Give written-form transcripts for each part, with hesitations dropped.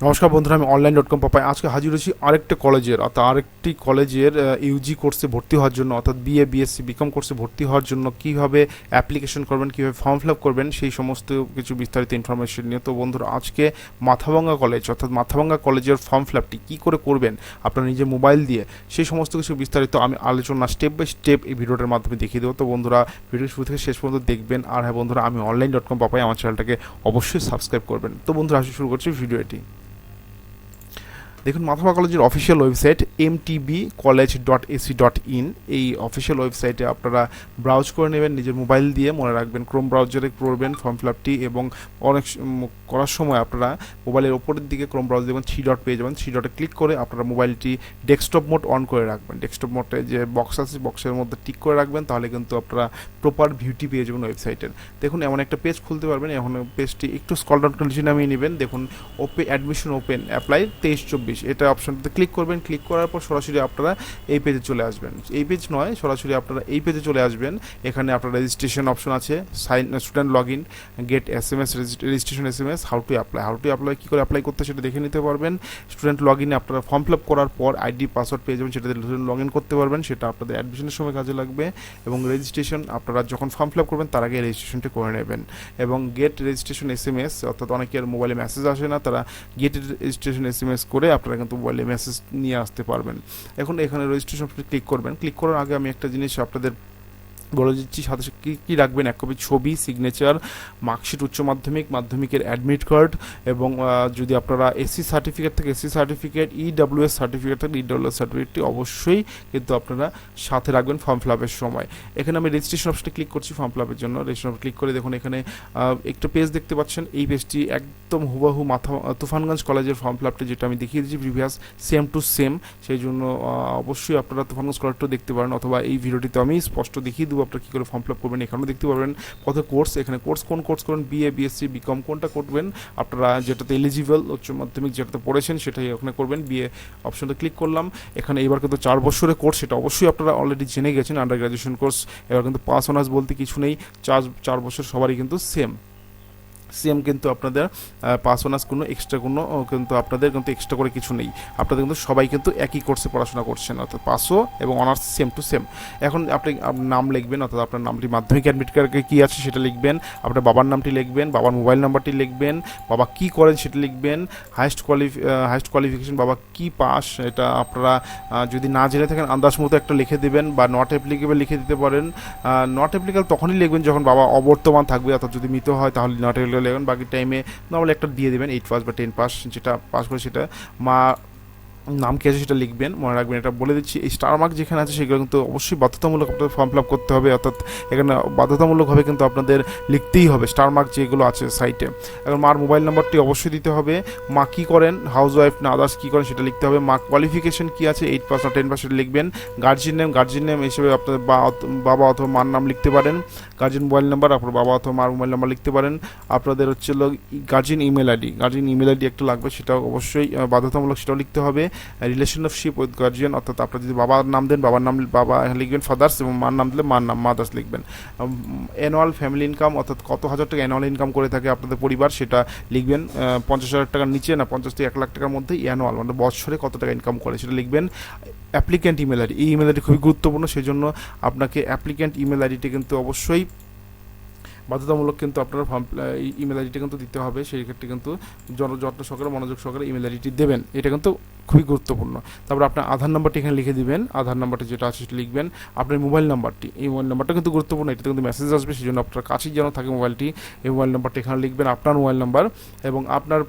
নমস্কার বন্ধুরা, আমি Online.com.প আজকে হাজির হয়েছি আরেকটি কলেজের ইউজি কোর্সে ভর্তি হওয়ার জন্য, অর্থাৎ বিএ বিএসসি বিকম কোর্সে ভর্তি হওয়ার জন্য কীভাবে অ্যাপ্লিকেশন করবেন, কীভাবে ফর্ম ফিল আপ করবেন, সেই সমস্ত কিছু বিস্তারিত ইনফরমেশন নিয়ে। তো বন্ধুরা, আজকে মাথাভাঙ্গা কলেজ অর্থাৎ মাথাভাঙ্গা কলেজের ফর্ম ফিল আপটি কী করে করবেন আপনার নিজের মোবাইল দিয়ে, সেই সমস্ত কিছু বিস্তারিত আমি আলোচনা স্টেপ বাই স্টেপ এই ভিডিওটার মাধ্যমে দেখিয়ে দেবো। তো বন্ধুরা, ভিডিও শুরু থেকে শেষ পর্যন্ত দেখবেন। আর হ্যাঁ বন্ধুরা, আমি Online.com.প আমার চ্যানেলটাকে অবশ্যই সাবস্ক্রাইব করবেন। তো বন্ধুরা, আসলে শুরু করছি ভিডিওটি। দেখুন, মাথাভাঙ্গা কলেজের অফিসিয়াল ওয়েবসাইট mtbcollege.ac.in। এই অফিসিয়াল ওয়েবসাইটে আপনারা ব্রাউজ করে নেবেন নিজের মোবাইল দিয়ে। মনে রাখবেন ক্রোম ব্রাউজারে করবেন ফর্ম ফিল আপটি, এবং অনেক করার সময় আপনারা মোবাইলের ওপরের দিকে ক্রোম ব্রাউজার দেখবেন 3 ডট পেয়ে যাবেন। 3 ডটে ক্লিক করে আপনারা মোবাইলটি ডেস্কটপ মোড অন করে রাখবেন। ডেস্কটপ মোডে যে বক্স আছে, বক্সের মধ্যে টিক করে রাখবেন, তাহলে কিন্তু আপনারা প্রপার ভিউটি পেয়ে যাবেন ওয়েবসাইটের। দেখুন, এমন একটা পেজ খুলতে পারবেন। এখন পেজটি একটু স্ক্রল ডাউন করে নিচে নামিয়ে নেবেন। দেখুন, অ্যাডমিশন ওপেন অ্যাপ্লাই 23-24 এটা অপশনটাতে ক্লিক করবেন। ক্লিক করার পর সরাসরি আপনারা এই পেজে চলে আসবেন। এই পেজ নয়, সরাসরি আপনারা এই পেজে চলে আসবেন। এখানে আপনার রেজিস্ট্রেশন অপশন আছে, student log in, get SMS, registration SMS, how to apply কী করে অ্যাপ্লাই করতে সেটা দেখে নিতে পারবেন। স্টুডেন্ট লগ ইনে আপনারা ফর্ম ফিল আপ করার পর আইডি পাসওয়ার্ড পেয়ে যাবেন, সেটাতে লগ ইন করতে পারবেন। সেটা আপনাদের অ্যাডমিশনের সময় কাজে লাগবে। এবং রেজিস্ট্রেশন আপনারা যখন ফর্ম ফিল আপ করবেন তার আগে রেজিস্ট্রেশনটি করে নেবেন। এবং গেট রেজিস্ট্রেশন SMS, অর্থাৎ অনেকের মোবাইলে মেসেজ আসে না, তারা গেট রেজিস্ট্রেশন SMS করে আপনারা কিন্তু মোবাইলে মেসেজ নিয়ে আসতে পারবেন। এখন এখানে রেজিস্ট্রেশন ক্লিক করবেন। ক্লিক করার আগে আমি একটা জিনিস আপনাদের বলে দিচ্ছি, সাথে কী কী রাখবেন: 1 কপি ছবি, সিগনেচার, মার্কশিট, উচ্চ মাধ্যমিক, মাধ্যমিকের অ্যাডমিট কার্ড, এবং যদি আপনারা এসসি সার্টিফিকেট থেকে এসসি সার্টিফিকেট, EWS সার্টিফিকেট থেকে EWS সার্টিফিকেটটি অবশ্যই কিন্তু আপনারা সাথে রাখবেন ফর্ম ফিল আপের সময়। এখানে আমি রেজিস্ট্রেশন অপশনে ক্লিক করছি ফর্ম ফিল আপের জন্য। রেজিস্ট্রেশন ক্লিক করে দেখুন, এখানে একটা পেজ দেখতে পাচ্ছেন। এই পেজটি একদম হুবহু তুফানগঞ্জ কলেজের ফর্ম ফিল আপটি যেটা আমি দেখিয়ে দিয়েছি প্রিভিয়াস, সেম টু সেম। সেই জন্য অবশ্যই আপনারা তুফানগঞ্জ কলেজটাও দেখতে পারেন, অথবা এই ভিডিওটিতে আমি স্পষ্ট দেখিয়ে দেবো আপনারা কী করে ফর্ম ফিল আপ করবেন। এখানেও দেখতে পারবেন কত কোর্স, এখানে কোন কোর্স করবেন, বিএ বিএসসি বিকম কোনটা করবেন আপনারা, যেটাতে এলিজিবল উচ্চ মাধ্যমিক যেটাতে পড়েছেন সেটাই ওখানে করবেন। বিএ অপশনটা ক্লিক করলাম। এখানে এবার কিন্তু 4 বছরের কোর্স, সেটা অবশ্যই আপনারা অলরেডি জেনে গেছেন, আন্ডার গ্র্যাজুয়েশন কোর্স। এবার কিন্তু পাস অনার্স বলতে কিছু নেই, 4 বছর সবারই কিন্তু সেম কিন্তু আপনাদের পাস অনার্স কোনো এক্সট্রা কোনো কিন্তু আপনাদের কিন্তু এক্সট্রা করে কিছু নেই। আপনাদের কিন্তু সবাই কিন্তু একই কোর্সে পড়াশোনা করছেন, অর্থাৎ পাসও এবং অনার্স সেম টু সেম। এখন আপনি নাম লিখবেন, অর্থাৎ আপনার নামটি মাধ্যমিক অ্যাডমিট কার্ডে কী আছে সেটা লিখবেন, আপনার বাবার নামটি লিখবেন, বাবার মোবাইল নাম্বারটি লিখবেন, বাবা কী করেন সেটা লিখবেন, হাইস্ট কোয়ালিফিকেশন বাবা কী পাস, এটা আপনারা যদি না জেনে থাকেন আন্দাজ মতো একটা লিখে দেবেন, বা নট অ্যাপ্লিকেবল লিখে দিতে পারেন। নট অ্যাপ্লিকেবল তখনই লিখবেন যখন বাবা অবর্তমান থাকবে, অর্থাৎ যদি মৃত হয় তাহলে নট অ্যাপ্লিকেবল লিখবেন। বাকি টাইমে নর্মালি একটা দিয়ে দেবেন 8 পাস বা 10 পাস, যেটা পাস করে সেটা। মা নাম কী আছে সেটা লিখবেন। মনে রাখবেন, এটা বলে দিচ্ছি, এই স্টার মার্ক যেখানে আছে সেগুলো কিন্তু অবশ্যই বাধ্যতামূলক আপনাদের ফর্ম ফিল আপ করতে হবে, অর্থাৎ এখানে বাধ্যতামূলকভাবে কিন্তু আপনাদের লিখতেই হবে স্টার মার্ক যেগুলো আছে সাইটে। এখন মার মোবাইল নাম্বারটি অবশ্যই দিতে হবে। মা কী করেন, হাউস ওয়াইফ না আদার্স কী করেন সেটা লিখতে হবে। মা কোয়ালিফিকেশন কী আছে, 8 পাস না 10 পাস সেটা লিখবেন। গার্জিয়ান নেম হিসেবে আপনাদের বাবা অথবা মার নাম লিখতে পারেন। গার্জিয়ান মোবাইল নাম্বার আপনার বাবা অথবা মার মোবাইল নাম্বার লিখতে পারেন। আপনাদের হচ্ছে গার্জিয়ান ইমেল আইডি একটা লাগবে, সেটা অবশ্যই বাধ্যতামূলক, সেটাও লিখতে হবে। রিলেশনশিপ উইথ গার্জিয়ান, অর্থাৎ আপনার যদি বাবার নাম দেন বাবার নাম বাবা লিখবেন ফাদার্স, এবং মার নাম দিলে মার নাম মাদার্স লিখবেন। অ্যানুয়াল ফ্যামিলি ইনকাম, অর্থাৎ কত হাজার টাকা অ্যানুয়াল ইনকাম করে থাকে আপনাদের পরিবার সেটা লিখবেন। 50,000 টাকার নিচে না, 50 থেকে 1 লাখ টাকার মধ্যে অ্যানুয়াল, মানে বছরে কত টাকা ইনকাম করে সেটা লিখবেন। অ্যাপ্লিক্যান্ট ইমেল আইডি, এই ইমেল আইডি খুবই গুরুত্বপূর্ণ, সেই জন্য আপনাকে অ্যাপ্লিক্যান্ট ইমেল আইডিটি কিন্তু অবশ্যই বাধ্যতামূলক কিন্তু আপনার ইমেল আইডিটা কিন্তু দিতে হবে। সেই ক্ষেত্রে কিন্তু যত্ন সহকারে মনোযোগ সহকারে ইমেল আইডিটি দেবেন, এটা কিন্তু খুবই গুরুত্বপূর্ণ। তারপর আপনার আধার নাম্বারটি এখানে লিখে দিবেন। আধার নাম্বারটি যেটা আছে সেটা লিখবেন। আপনার মোবাইল নাম্বারটি, এই মোবাইল নাম্বারটা কিন্তু গুরুত্বপূর্ণ, এটাতে কিন্তু মেসেজ আসবে, সেই জন্য আপনার কাছেই যেন থাকে মোবাইলটি। এই মোবাইল নাম্বারটি এখানে লিখবেন, আপনার মোবাইল নাম্বার, এবং আপনার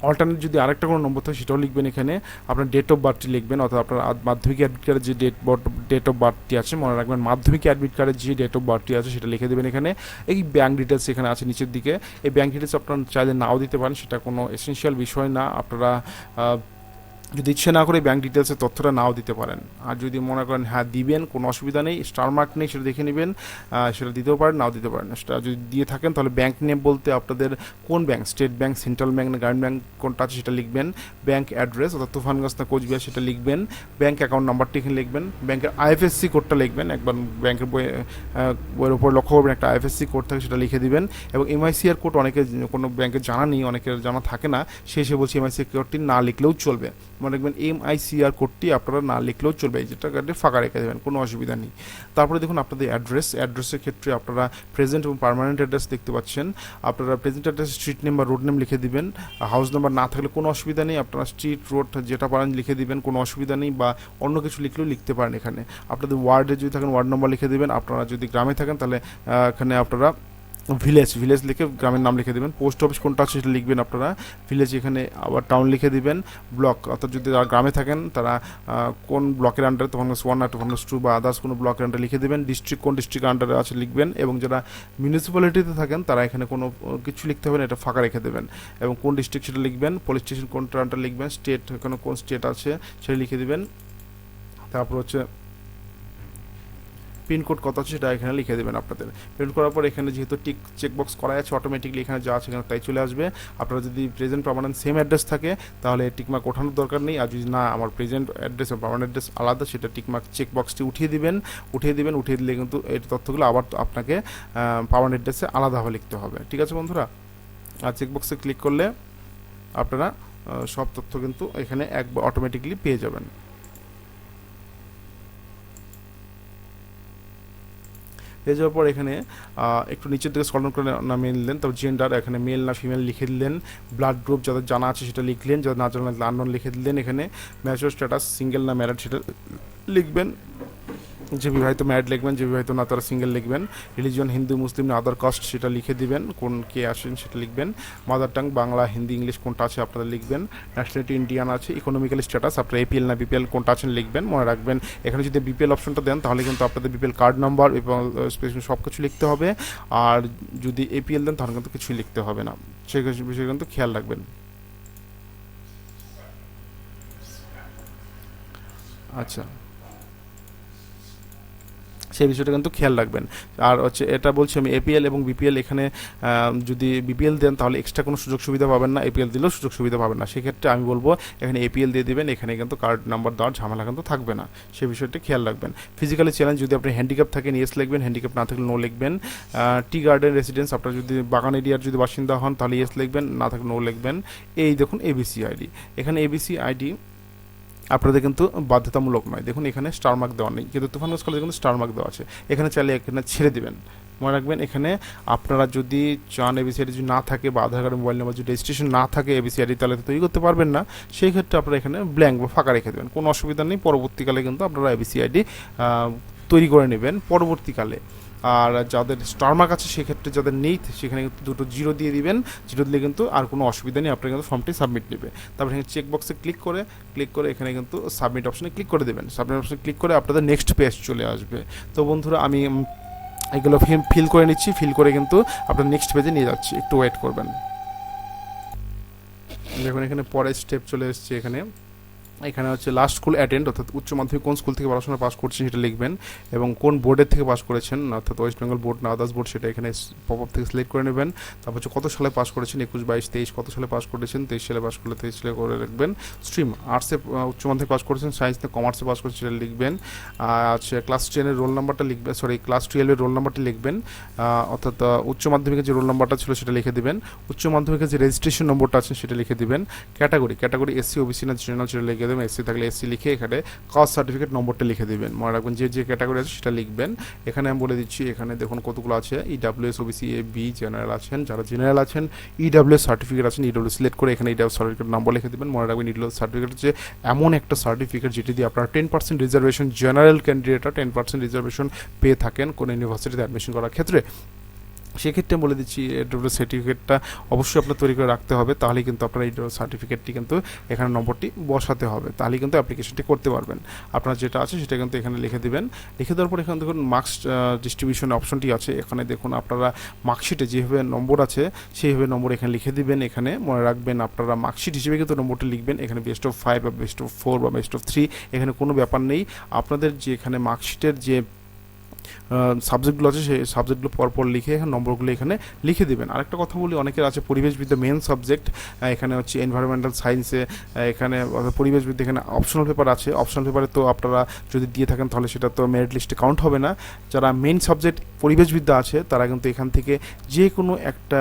অল্টারনেট যদি আরেকটা কোনো নম্বর থাকে সেটাও লিখবেন। এখানে আপনার ডেট অফ বার্থটি লিখবেন, অর্থাৎ আপনার মাধ্যমিক অ্যাডমিট কার্ডের যে ডেট অফ বার্থটি আছে, মনে রাখবেন মাধ্যমিক অ্যাডমিট কার্ডের যে ডেট অফ বার্থটি আছে সেটা লিখে দেবেন এখানে। এই ব্যাঙ্ক ডিটেলস এখানে আছে নিচের দিকে, এই ব্যাঙ্ক ডিটেলস আপনারা চাইলে নাও দিতে পারেন, সেটা কোনো এসেনশিয়াল বিষয় না। আপনারা যদি ইচ্ছে না করে ব্যাঙ্ক ডিটেলসের তথ্যটা নাও দিতে পারেন। আর যদি মনে করেন হ্যাঁ দিবেন, কোনো অসুবিধা নেই, স্টার মার্ক নেই, সেটা দেখে নেবেন, সেটা দিতেও পারেন, নাও দিতে পারেন। সেটা যদি দিয়ে থাকেন তাহলে ব্যাঙ্ক নেম বলতে আপনাদের কোন bank, state bank, central bank না গ্রামীণ ব্যাঙ্ক কোনটা আছে সেটা লিখবেন। ব্যাঙ্ক অ্যাড্রেস অর্থাৎ তুফানগঞ্জ না কোচবিহার সেটা লিখবেন। ব্যাঙ্ক অ্যাকাউন্ট নাম্বারটি এখানে লিখবেন। ব্যাঙ্কের আইএফএসসি কোডটা লিখবেন, একবার ব্যাঙ্কের বইয়ের উপর লক্ষ্য করবেন একটা আইএফএসসি কোড থাকে সেটা লিখে দিবেন। এবং এমআইসিআর কোড অনেকে কোনো ব্যাঙ্কের জানা নেই, অনেকের জানা থাকে না, সে এসে বলছি এমআইসিআর কোডটি না লিখলেও চলবে। মনে রাখবেন এমআইসিআর কোডটি আপনারা না লিখলেও চলবে, এই যেটা কার্ডে ফাঁকা রেখে দেবেন, কোনো অসুবিধা নেই। তারপরে দেখুন আপনাদের অ্যাড্রেসের ক্ষেত্রে আপনারা প্রেজেন্ট এবং পার্মানেন্ট অ্যাড্রেস দেখতে পাচ্ছেন। আপনারা প্রেজেন্ট অ্যাড্রেস স্ট্রিট নেম বা রোড নেম লিখে দিবেন। হাউস নাম্বার না থাকলে কোনো অসুবিধা নেই, আপনারা স্ট্রিট রোড যেটা পারেন লিখে দিবেন, কোনো অসুবিধা নেই, বা অন্য কিছু লিখলেও লিখতে পারেন। এখানে আপনাদের ওয়ার্ডে যদি থাকেন ওয়ার্ড নাম্বার লিখে দেবেন। আপনারা যদি গ্রামে থাকেন তাহলে এখানে আপনারা ভিলেজ লিখে গ্রামের নাম লিখে দেবেন। পোস্ট অফিস কোনটা আছে সেটা লিখবেন আপনারা, ভিলেজ এখানে আবার টাউন লিখে দিবেন। ব্লক অর্থাৎ যদি গ্রামে থাকেন তারা কোন ব্লকের আন্ডারে, তখন 1 আর 2 বা আদার্স কোনো ব্লকের আন্ডারে লিখে দেবেন। ডিস্ট্রিক্ট কোন ডিস্ট্রিক্ট আন্ডারে আছে লিখবেন। এবং যারা মিউনিসিপ্যালিটিতে থাকেন তারা এখানে কোনো কিছু লিখতে হবে না, এটা ফাঁকা রেখে দেবেন। এবং কোন ডিস্ট্রিক্ট সেটা লিখবেন। পুলিশ স্টেশন কোনটা আন্ডারে লিখবেন। স্টেট এখানে কোন স্টেট আছে সেটা লিখে দেবেন। তারপর হচ্ছে পিনকোড কত আছে সেটা এখানে লিখে দেবেন আপনাদের। প্রিন্ট করার পর এখানে যেহেতু চেকবক্স করা আছে অটোমেটিকলি এখানে যা আছে এখানে তাই চলে আসবে। আপনারা যদি প্রেজেন্ট পার্মানেন্ট সেম অ্যাড্রেস থাকে তাহলে টিকমার্ক ওঠানোর দরকার নেই। আর যদি না আমার প্রেজেন্ট অ্যাড্রেস এবং পার্মানেন্ট অ্যাড্রেস আলাদা, সেটা টিকমার্ক চেকবক্সটি উঠিয়ে দিলে কিন্তু এই তথ্যগুলো আবার আপনাকে পার্মানেন্ট অ্যাড্রেসে আলাদাভাবে লিখতে হবে। ঠিক আছে বন্ধুরা? আর চেকবক্সে ক্লিক করলে আপনারা সব তথ্য কিন্তু এখানে একবার অটোমেটিকলি পেয়ে যাবেন। পেয়ে যাওয়ার পর এখানে একটু নিচের দিকে স্ক্রল করে নাম নিলেন, তারপর জেন্ডার এখানে মেল না ফিমেল লিখে দিলেন। ব্লাড গ্রুপ যাদের জানা আছে সেটা লিখলেন, যাদের না জানা আননোন লিখে দিলেন। এখানে ম্যারিটাল স্ট্যাটাস সিঙ্গেল না ম্যারিড সেটা লিখবেন। যে বিবাহিত ম্যারিড লিখবেন, যে বিবাহিত না তারা সিঙ্গেল লিখবেন। রিলিজিয়ন হিন্দু মুসলিম না আদার কাস্ট সেটা লিখে দিবেন, কোন কে আসেন সেটা লিখবেন। Mother tongue Bangla Hindi English কোনটা আছে আপনারা লিখবেন। ন্যাশনালিটি ইন্ডিয়ান আছে। ইকোনমিক্যাল স্ট্যাটাস আপনার এপিএল না বিপিএল কোনটা আছেন লিখবেন। মনে রাখবেন এখানে যদি বিপিএল অপশনটা দেন তাহলে কিন্তু আপনাদের বিপিএল কার্ড নাম্বার এবং সব কিছু লিখতে হবে। আর যদি এপিএল দেন তাহলে কিন্তু কিছুই লিখতে হবে না, সেই বিষয়ে কিন্তু খেয়াল রাখবেন। আচ্ছা, সেই বিষয়টা কিন্তু খেয়াল রাখবেন। আর হচ্ছে এটা বলছি আমি এপিএল এবং বিপিএল, এখানে যদি বিপিএল দেন তাহলে এক্সট্রা কোনো সুযোগ সুবিধা পাবেন না, এপিএল দিলেও সুযোগ সুবিধা পাবেন না। সেক্ষেত্রে আমি বলবো এখানে এপিএল দিয়ে দেবেন, এখানে কিন্তু কার্ড নাম্বার দেওয়ার ঝামেলা কিন্তু থাকবে না, সেই বিষয়টা খেয়াল রাখবেন। ফিজিক্যালি চ্যালেঞ্জ যদি আপনি হ্যান্ডিক্যাপ থাকেন ইয়েস লিখবেন, হ্যান্ডিক্যাপ না থাকলে নো লিখবেন। টি গার্ডেন রেসিডেন্স আপনার যদি বাগান এরিয়ার যদি বাসিন্দা হন তাহলে ইয়েস লিখবেন, না থাকলে নো লিখবেন। এই দেখুন এবিসি আইডি, এখানে এবিসি আইডি আপনাদের কিন্তু বাধ্যতামূলক নয়। দেখুন এখানে স্টার মার্ক দেওয়া নেই, কিন্তু তুফানগঞ্জ কলেজে কিন্তু স্টার মার্ক দেওয়া আছে। এখানে চাইলে এখানে ছেড়ে দেবেন। মনে রাখবেন এখানে আপনারা যদি চান এবিসিআইডি যদি না থাকে বা আধার কার্ড মোবাইল নাম্বার যদি রেজিস্ট্রেশন না থাকে এবিসিআইডি তাহলে তো তৈরি করতে পারবেন না। সেই ক্ষেত্রে আপনারা এখানে ব্ল্যাঙ্ক বা ফাঁকা রেখে দেবেন, কোনো অসুবিধা নেই। পরবর্তীকালে কিন্তু আপনারা এবিসিআইডি তৈরি করে নেবেন পরবর্তীকালে। আর যাদের স্টার মার্ক আছে সেক্ষেত্রে যাদের নেই সেখানে কিন্তু দুটো জিরো দিয়ে দিবেন, জিরো দিলে কিন্তু আর কোনো অসুবিধা নেই, আপনার কিন্তু ফর্মটি সাবমিট নেবে। তারপরে এখানে চেকবক্সে ক্লিক করে এখানে কিন্তু সাবমিট অপশনে ক্লিক করে দেবেন। সাবমিট অপশনে ক্লিক করে আপনাদের নেক্সট পেজ চলে আসবে। তো বন্ধুরা আমি এগুলো ফিল করে নিচ্ছি, ফিল করে কিন্তু আপনার নেক্সট পেজে নিয়ে যাচ্ছি, একটু ওয়েট করবেন। দেখুন এখানে পরের স্টেপ চলে এসছে। এখানে হচ্ছে লাস্ট স্কুল অ্যাটেন্ড অর্থাৎ উচ্চ মাধ্যমিক কোন স্কুল থেকে পড়াশোনা পাস করছেন সেটা লিখবেন, এবং কোন বোর্ডের থেকে পাস করেছেন অর্থাৎ ওয়েস্ট বেঙ্গল বোর্ড না আদার্স বোর্ড সেটা এখানে পপ আপ থেকে সিলেক্ট করে নেবেন। তারপর হচ্ছে কত সালে পাস করেছেন, 21, 22, 23 কত সালে পাস করেছেন, 23 সালে পাস করলে 23 সালে করে রাখবেন। স্ট্রিম আর্টসে উচ্চ মাধ্যমিক পাস করেছেন, সায়েন্সে কমার্সে পাস করেছেন সেটা লিখবেন। আচ্ছা ক্লাস 10-এর রোল নাম্বারটা লিখবেন, ক্লাস 12-এর রোল নাম্বারটি লিখবেন, অর্থাৎ উচ্চ মাধ্যমিকের যে রোল নাম্বারটা ছিল সেটা লিখে দেবেন। উচ্চ মাধ্যমিকের যে রেজিস্ট্রেশন নম্বরটা আছে সেটা লিখে দেবেন। ক্যাটাগরি এসসি ওবিসি না জেনারেল সেটা লিখে দেবেন, এসসি থাকলে এসসি লিখে এখানে কাস্ট সার্টিফিকেট নম্বরটা লিখে দেবেন। মনে রাখবেন যে ক্যাটাগরি আছে সেটা লিখবেন। এখানে আমি বলে দিচ্ছি, এখানে দেখুন কতগুলো আছে, EWS OBC A B general আছেন, যারা জেনারেল আছেন ইডাব্লিউএস সার্টিফিকেট আছেন ইডাব্লিউ সিলেক্ট করে এখানে ইডাব্লিউ সার্টিফিকেট নম্বর লিখে দেবেন। মনে রাখবেন ইডাব্লিউ সার্টিফিকেট হচ্ছে এমন একটা সার্টিফিকেট যেটি দিয়ে আপনারা 10% রিজার্ভেশন, জেনারেল ক্যান্ডিডেটরা 10% রিজার্ভেশন পেয়ে থাকেন কোনো ইউনিভার্সিটিতে অ্যাডমিশন করার ক্ষেত্রে। সেক্ষেত্রে বলে দিচ্ছি এডব্লিউ সার্টিফিকেটটা অবশ্যই আপনার তৈরি করে রাখতে হবে, তাহলে কিন্তু আপনার এই সার্টিফিকেটটি কিন্তু এখানে নম্বরটি বসাতে হবে, তাহলে কিন্তু অ্যাপ্লিকেশনটি করতে পারবেন। আপনার যেটা আছে সেটা কিন্তু এখানে লিখে দিবেন। লিখে দেওয়ার পর এখানে দেখুন মার্কস ডিস্ট্রিবিউশন অপশনটি আছে, এখানে দেখুন আপনারা মার্কশিটে যেভাবে নম্বর আছে সেইভাবে নম্বর এখানে লিখে দিবেন। এখানে মনে রাখবেন আপনারা মার্কশিট হিসেবে কিন্তু নম্বরটি লিখবেন, এখানে বেস্ট অফ 5 বা বেস্ট অফ 4 বা বেস্ট অফ 3 এখানে কোনো ব্যাপার নেই। আপনাদের যে এখানে মার্কশিটের যে সাবজেক্টগুলো আছে সেই সাবজেক্টগুলো পরপর লিখে এখানে নম্বরগুলো এখানে লিখে দেবেন। আরেকটা কথা বলি, অনেকের আছে পরিবেশবিদ্যা মেন সাবজেক্ট, এখানে হচ্ছে এনভায়রনমেন্টাল সায়েন্সে এখানে পরিবেশবিদ্যা এখানে অপশনাল পেপার আছে। অপশনাল পেপারে তো আপনারা যদি দিয়ে থাকেন তাহলে সেটা তো মেরিট লিস্টে কাউন্ট হবে না। যারা মেন সাবজেক্ট পরিবেশবিদ্যা আছে তারা কিন্তু এখান থেকে যে কোনো একটা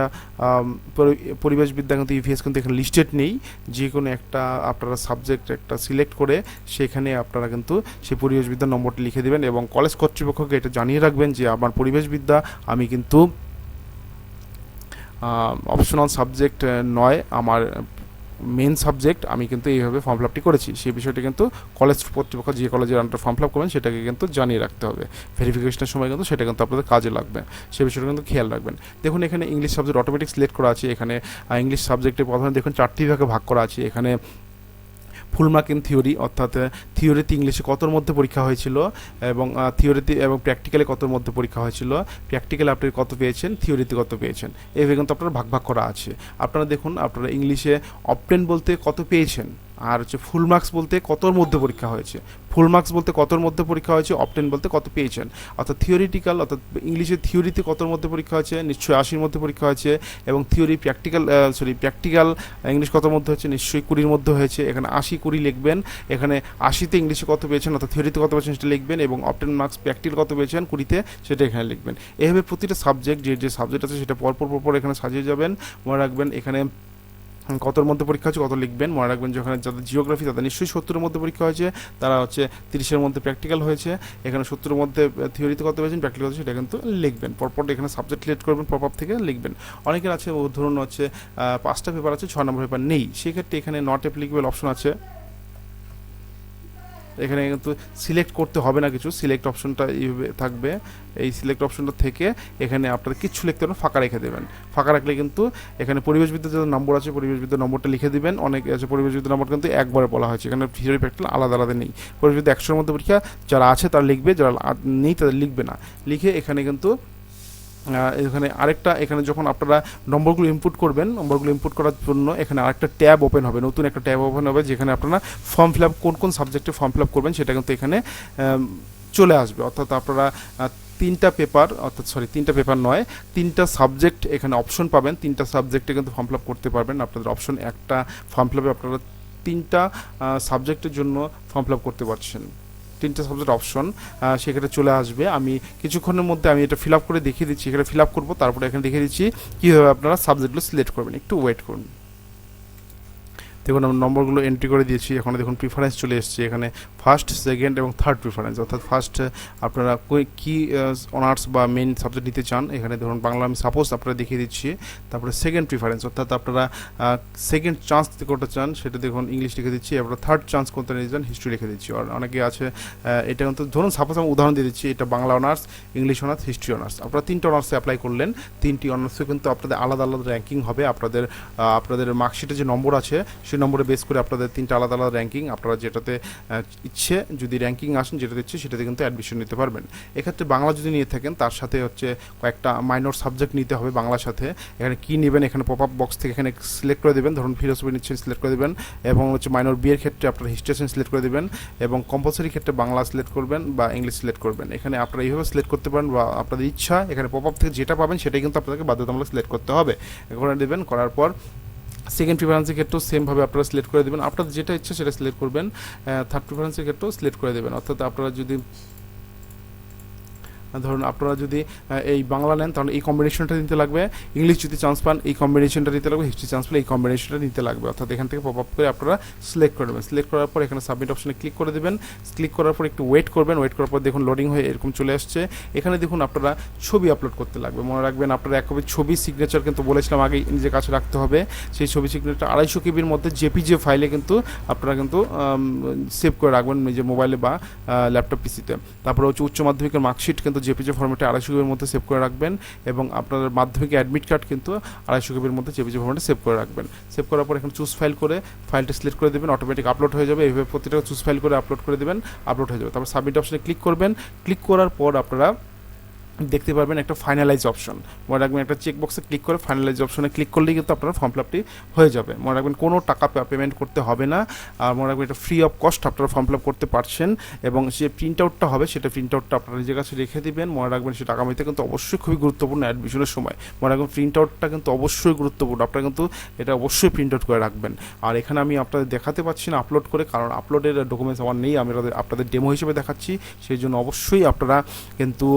পরিবেশবিদ্যা কিন্তু ইভিএস কিন্তু এখানে লিস্টেড নেই, যে কোনো একটা আপনারা সাবজেক্ট একটা সিলেক্ট করে সেখানে আপনারা কিন্তু সেই পরিবেশবিদ্যার নম্বরটি লিখে দেবেন এবং কলেজ কর্তৃপক্ষকে এটা জানিয়ে রাখবেন যে আমার পরিবেশবিদ্যা আমি কিন্তু অপশনাল সাবজেক্ট নয়, আমার মেন সাবজেক্ট, আমি কিন্তু এইভাবে ফর্ম ফিল আপটি করেছি। সেই বিষয়টি কিন্তু কলেজ কর্তৃপক্ষ যে কলেজের আন্ডার ফর্ম ফিল আপ করবেন সেটাকে কিন্তু জানিয়ে রাখতে হবে। ভেরিফিকেশনের সময় কিন্তু সেটা কিন্তু আপনাদের কাজে লাগবে, সে বিষয়টা কিন্তু খেয়াল রাখবেন। দেখুন এখানে ইংলিশ সাবজেক্ট অটোমেটিক সিলেক্ট করা আছে। এখানে ইংলিশ সাবজেক্টের প্রথমে দেখুন 4টি ভাগে ভাগ করা আছে। এখানে ফুল মার্ক ইন থিওরি, অর্থাৎ থিওরিতে ইংলিশে কতর মধ্যে পরীক্ষা হয়েছিল এবং থিওরিতে এবং প্র্যাকটিক্যালে কতর মধ্যে পরীক্ষা হয়েছিল, প্র্যাকটিক্যালে আপনি কত পেয়েছেন, থিওরিতে কত পেয়েছেন, এইভাবে কিন্তু আপনারা ভাগ ভাগ করা আছে। আপনারা দেখুন আপনারা ইংলিশে অপটেন বলতে কত পেয়েছেন, আর হচ্ছে ফুল মার্কস বলতে কতর মধ্যে পরীক্ষা হয়েছে, ফুল মার্কস বলতে কতর মধ্যে পরীক্ষা হয়েছে, অপটেন বলতে কত পেয়েছেন। অর্থাৎ থিওরিটিক্যাল অর্থাৎ ইংলিশে থিওরিতে কতর মধ্যে পরীক্ষা হয়েছে, নিশ্চয়ই 80-র মধ্যে পরীক্ষা হয়েছে, এবং থিওরি প্র্যাকটিক্যাল ইংলিশ কতর মধ্যে হয়েছে, নিশ্চয়ই 20-র মধ্যে হয়েছে। এখানে 80-20 লিখবেন। এখানে 80-তে ইংলিশে কত পেয়েছেন অর্থাৎ থিওরিতে কত পেয়েছেন সেটা লিখবেন, এবং অপটেন মার্কস প্র্যাকটিক্যাল কত পেয়েছেন 20-তে সেটা এখানে লিখবেন। এইভাবে প্রতিটা সাবজেক্ট যে সাবজেক্ট আছে সেটা পরপর এখানে সাজিয়ে যাবেন। মনে রাখবেন এখানে কতর মধ্যে পরীক্ষা হচ্ছে কত লিখবেন। মনে রাখবেন যেখানে যাদের জিওগ্রাফি তাদের নিশ্চয়ই 70-এর মধ্যে পরীক্ষা হয়েছে, তারা হচ্ছে 30-এর মধ্যে প্র্যাকটিক্যাল হয়েছে। এখানে 70-এর মধ্যে থিওরিতে কত পেয়েছেন, প্র্যাকটিক্যাল হচ্ছে সেটা কিন্তু লিখবেন। পরপর এখানে সাবজেক্ট সিলেক্ট করবেন, পরপর থেকে লিখবেন। অনেকের আছে ধরুন হচ্ছে 5টা পেপার আছে, 6 নম্বর পেপার নেই, সেক্ষেত্রে এখানে নট অ্যাপ্লিকেবল অপশন আছে। এখানে কিন্তু সিলেক্ট করতে হবে না কিছু, সিলেক্ট অপশনটা এইভাবে থাকবে। এই সিলেক্ট অপশনটা থেকে এখানে আপনারা কিছু লিখতে পারেন, ফাঁকা রেখে দেবেন। ফাঁকা রাখলে কিন্তু এখানে পরিবেশবিদ্যার যে নম্বর আছে পরিবেশবিদ্যার নম্বরটা লিখে দিবেন। অনেক আছে পরিবেশবিদ্যার নম্বর কিন্তু একবারে বলা হয়েছে, এখানে থিওরি প্র্যাকটিক্যাল আলাদা আলাদা নেই। পরিবেশবিদ্যা 100-এর মধ্যে পরীক্ষা যারা আছে তারা লিখবে, যারা নেই তাদের লিখবে না। লিখে এখানে কিন্তু এখানে আরেকটা, এখানে যখন আপনারা নম্বরগুলো ইনপুট করবেন, নম্বরগুলো ইনপুট করার জন্য এখানে আরেকটা ট্যাব ওপেন হবে, নতুন একটা ট্যাব ওপেন হবে, যেখানে আপনারা ফর্ম ফিল আপ কোন সাবজেক্টে ফর্ম ফিল আপ করবেন সেটা কিন্তু এখানে চলে আসবে। অর্থাৎ আপনারা 3টা পেপার, অর্থাৎ 3টা পেপার নয়, 3টা সাবজেক্ট এখানে অপশন পাবেন। 3টা সাবজেক্টে কিন্তু ফর্ম ফিল আপ করতে পারবেন। আপনাদের অপশন একটা ফর্ম ফিল আপে আপনারা 3টা সাবজেক্টের জন্য ফর্ম ফিল আপ করতে পারছেন। 3টা সাবজেক্ট অপশন সেখানে চলে আসবে। আমি কিছুক্ষণের মধ্যে আমি এটা ফিল আপ করে দেখিয়ে দিচ্ছি, এখানে ফিল আপ করবো, তারপরে এখানে দেখিয়ে দিচ্ছি কীভাবে আপনারা সাবজেক্টগুলো সিলেক্ট করবেন। একটু ওয়েট করুন। দেখুন আমরা নম্বরগুলো এন্ট্রি করে দিয়েছি। এখন দেখুন প্রিফারেন্স চলে এসেছে, এখানে ফার্স্ট, সেকেন্ড এবং থার্ড প্রিফারেন্স, অর্থাৎ ফার্স্ট আপনারা কি অনার্স বা মেইন সাবজেক্ট নিতে চান। এখানে ধরুন বাংলা আমি সাপোজ আপনারা দেখিয়ে দিচ্ছি। তারপরে সেকেন্ড প্রিফারেন্স, অর্থাৎ আপনারা সেকেন্ড চান্স করতে চান, সেটা দেখুন ইংলিশ লিখে দিচ্ছি। আপনারা থার্ড চান্স করতে নিতে চান, হিস্ট্রি লিখে দিচ্ছি। আর অনেকে আছে এটা কিন্তু ধরুন সাপোজ আমি উদাহরণ দিয়ে দিচ্ছি, এটা Bangla honours, English honours, history honours. আপনারা 3টা অনার্সে অ্যাপ্লাই করলেন, 3টি অনার্সে কিন্তু আপনাদের আলাদা আলাদা র্যাঙ্কিং হবে। আপনাদের মার্কশিটে যে নম্বর আছে সেই নম্বরে বেস করে আপনাদের 3টা আলাদা আলাদা র্যাঙ্কিং, আপনারা যেটাতে ইচ্ছে যদি র্যাঙ্কিং আসেন যেটাতে ইচ্ছে সেটাতে কিন্তু অ্যাডমিশন নিতে পারবেন। এক্ষেত্রে বাংলা যদি নিয়ে থাকেন তার সাথে হচ্ছে কয়েকটা মাইনর সাবজেক্ট নিতে হবে বাংলার সাথে। এখানে কী নেবেন এখানে পপ আপ বক্স থেকে এখানে সিলেক্ট করে দেবেন। ধরুন ফিলোসফি নিচ্ছেন, সিলেক্ট করে দেবেন। এবং হচ্ছে মাইনর বিয়ের ক্ষেত্রে আপনারা হিস্ট্রি সিলেক্ট করে দেবেন, এবং কম্পালসারি ক্ষেত্রে বাংলা সিলেক্ট করবেন বা ইংলিশ সিলেক্ট করবেন। এখানে আপনারা এইভাবে সিলেক্ট করতে পারেন বা আপনাদের ইচ্ছা, এখানে পপ আপ থেকে যেটা পাবেন সেটাই কিন্তু আপনাদেরকে বাধ্যতামূলক সিলেক্ট করতে হবে। এখানে দেবেন, করার পর সেকেন্ড প্রিফারেন্সের ক্ষেত্রেও সেমভাবে আপনারা সিলেক্ট করে দেবেন, আপনাদের যেটা ইচ্ছা সেটা সিলেক্ট করবেন। থার্ড প্রিফারেন্সের ক্ষেত্রেও সিলেক্ট করে দেবেন। অর্থাৎ আপনারা যদি ধরুন আপনারা যদি এই বাংলা নেন তাহলে এই কম্বিনেশনটা নিতে লাগবে, ইংলিশ যদি চান্স পান এই কম্বিনেশনটা নিতে লাগবে, হিস্ট্রি চান্স পেলে এই কম্বিনেশনটা নিতে লাগবে। অর্থাৎ এখান থেকে পপ আপ করে আপনারা সিলেক্ট করে দেবেন। সিলেক্ট করার পর এখানে সাবমিট অপশনে ক্লিক করে দেবেন। ক্লিক করার পর একটু ওয়েট করবেন। ওয়েট করার পর দেখুন লোডিং হয়ে এরকম চলে আসছে। এখানে দেখুন আপনারা ছবি আপলোড করতে লাগবে। মনে রাখবেন আপনারা এক কপি ছবি সিগনেচার কিন্তু বলেছিলাম আগে নিজের কাছে রাখতে হবে। সেই ছবি সিগনেচার 250 কেবির মধ্যে জেপিজি ফাইলে কিন্তু আপনারা কিন্তু সেভ করে রাখবেন নিজের মোবাইলে বা ল্যাপটপ পিসিতে। তারপরে হচ্ছে উচ্চ মাধ্যমিকের মার্কশিট কিন্তু জেপিজি ফরম্যাটে 250 কেবির মধ্যে সেভ করে রাখবেন এবং আপনার মাধ্যমিক অ্যাডমিট কার্ড কিন্তু 250 কেবির মধ্যে জেপিজি ফরম্যাটে সেভ করে রাখবেন। সেভ করার পর এখানে চুজ ফাইল করে ফাইলটা সিলেক্ট করে দেবেন, অটোমেটিক আপলোড হয়ে যাবে। এইভাবে প্রতিটা চুজ ফাইল করে আপলোড করে দেবেন, আপলোড হয়ে যাবে। তারপর সাবমিট অপশনে ক্লিক করবেন। ক্লিক করার পর আপনারা দেখতে পারবেন একটা ফাইনালাইজ অপশন। মনে রাখবেন একটা চেক বক্সে ক্লিক করে ফাইনালাইজ অপশনে ক্লিক করলেই কিন্তু আপনার ফর্ম ফিল আপটি হয়ে যাবে। মনে রাখবেন কোনো টাকা পেমেন্ট করতে হবে না, আর মনে রাখবেন এটা ফ্রি অফ কস্ট আপনারা ফর্ম ফিল আপ করতে পারছেন। এবং যে প্রিন্ট আউটটা হবে সেটা প্রিন্ট আউটটা আপনারা নিজের কাছে রেখে দিবেন। মনে রাখবেন সেটা আগামীতে কিন্তু অবশ্যই খুবই গুরুত্বপূর্ণ অ্যাডমিশনের সময়। মনে রাখবেন প্রিন্ট আউটটা কিন্তু অবশ্যই গুরুত্বপূর্ণ, আপনারা কিন্তু এটা অবশ্যই প্রিন্ট আউট করে রাখবেন। আর এখানে আমি আপনাদের দেখাতে পাচ্ছি না আপলোড করে, কারণ আপলোডের ডকুমেন্টস আমার নেই, আমি আপনাদের ডেমো হিসেবে দেখাচ্ছি। সেই জন্য অবশ্যই আপনারা কিন্তু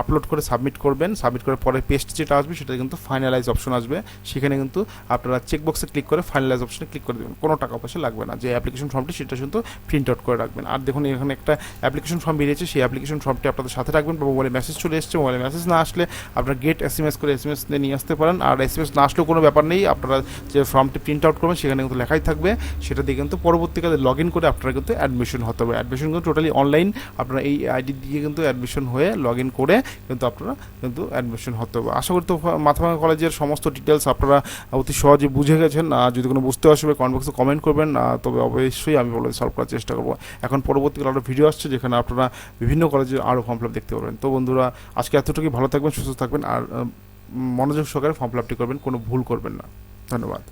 আপলোড করে সাবমিট করবেন। সাবমিট করার পরে পেস্ট যেটা আসবে সেটা কিন্তু ফাইনালাইজ অপশন আসবে, সেখানে কিন্তু আপনারা চেকবক্সে ক্লিক করে ফাইনালাইজ অপশনে ক্লিক করে দেবেন। কোনো টাকা পয়সা লাগবে না। যে অ্যাপ্লিকেশন ফর্মটি সেটা কিন্তু প্রিন্ট আউট করে রাখবেন। আর দেখুন এখানে একটা অ্যাপ্লিকেশন ফর্ম বেরিয়েছে, সেই অ্যাপ্লিকেশন ফর্মটি আপনাদের সাথে রাখবেন। বা মোবাইলে মেসেজ চলে এসছে, মোবাইলে মেসেজ না আসলে আপনারা গেট এসএমএস করে এসএমএস নিয়ে আসতে পারেন। আর এসএমএস না আসলেও কোনো ব্যাপার নেই, আপনারা যে ফর্মটি প্রিন্ট আউট করবেন সেখানে কিন্তু লেখাই থাকবে, সেটা দিয়ে কিন্তু পরবর্তীকালে লগ ইন করে আপনারা কিন্তু অ্যাডমিশন হতে হবে। অ্যাডমিশন কিন্তু টোটালি অনলাইন, আপনারা এই আইডি দিয়ে কিন্তু অ্যাডমিশন হয়ে লগ ইন করে কিন্তু আপনারা কিন্তু অ্যাডমিশন হতে হবে। আশা করি তো মাথাভাঙা কলেজের সমস্ত ডিটেলস আপনারা অতি সহজে বুঝে গেছেন। যদি কোনো বুঝতে অসুবিধা কমেন্ট বক্সে কমেন্ট করবেন, তবে অবশ্যই আমি বলে সলভ করার চেষ্টা করবো। এখন পরবর্তীকালে আরও ভিডিও আসছে যেখানে আপনারা বিভিন্ন কলেজের আরও ফর্ম ফিল আপ দেখতে পারবেন। তো বন্ধুরা আজকে এতটুকুই, ভালো থাকবেন, সুস্থ থাকবেন, আর মনোযোগ সহকারে ফর্ম ফিল আপটি করবেন, কোনো ভুল করবেন না। ধন্যবাদ।